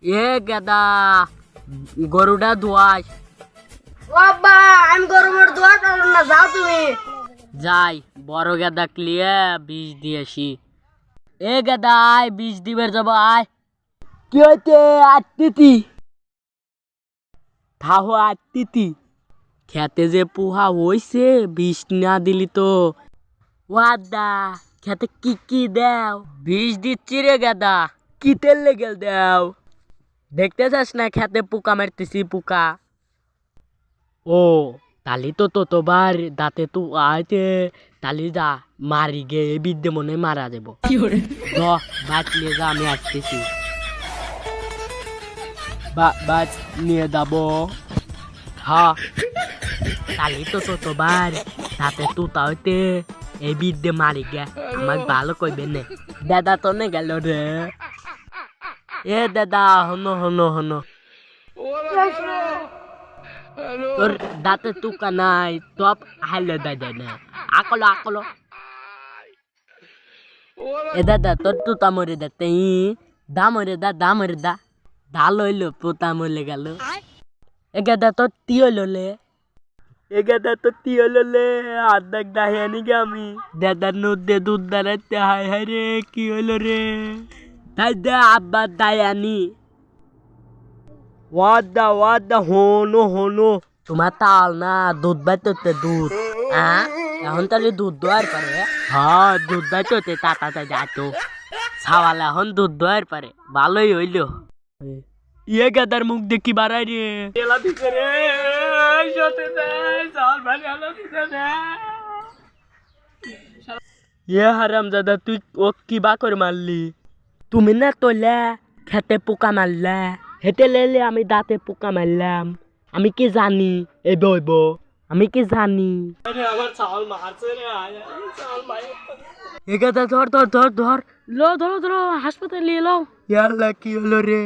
এ গেদা গরুটা ধোয়াস। বাবা আমি গরমের দোয়া করো না, যাও তুমি। যাই বড় গেদা ক্লিয়ে বিষ দিয়েছি। এ গেদা আয় বিষ দিবের যাব আয়। কি হইতে আত্মীতি থাহো আত্মীতি খেতে যে পোহা হইছে বিষ না দিলি তো ওয়াদা খেতে কি কি দেও বিষ দিচ্ছি রে গেদা কি তেল লেগে দেও দেখতে চাস না খেতে পোকা মারতেছি পোকা ও তালি তো তোবার দাঁতে তো আইতে তালি যা মারি গে এই বিদ্যে মনে মারা যাবো বাচ নিয়ে যা আমি আসতেছি বাচ নিয়ে যাবো হ্যাঁ তালি তো তোবার দাঁতে তুতা হইতে এই বিদ্যে মারি গে আমাকে ভালো কইবে নে দাদা তো নে গেল রে এ দাদা হনো হনো হনো তোর দাঁতে তুকা নাই টপ হাইলে দাদা না আকলো আকলো এ দাদা তোর তুতা মরে দাতে দা মরে দা দা লইলো পোতা মরে গেল এ গাদা তোর টিও ললে এ গাদা তোর টিও ললে আদাক দাহিয়ানি গে আমি দাদার নদে দুধ দাঁড়াতে হায় হায় রে কি হইলো রে দাদা আব্বা দায়ানি ওয়াদা হনো হনো তোমার তাল না দুধ বাইতে দুধ এখন তাহলে দুধ দোয়ার পারে হ্যাঁ দুধ বাইতে তাতা যাতো ছাওয়ালে এখন দুধ দোয়ার পারে ভালোই হইল ইয়ে গাদার মুখ দেখি বাড়াই রে এলা দিছে রে সতে দে চাল ভালো এলা দিছে রে ইয়ে হারাম দাদা তুই ও কি বা করে মারলি তুমি না তোলে খেতে পোকা মারলা হেঁটে লেলে আমি দাঁতে পোকা মারলাম আমি কি জানি এই বইব আমি কি জানি আমার চাল মারছে রে চাল মারে এগাদা ধর লো ধরো হাসপাতালে নিয়ে এলাও ইয়াল্লা কি হলো রে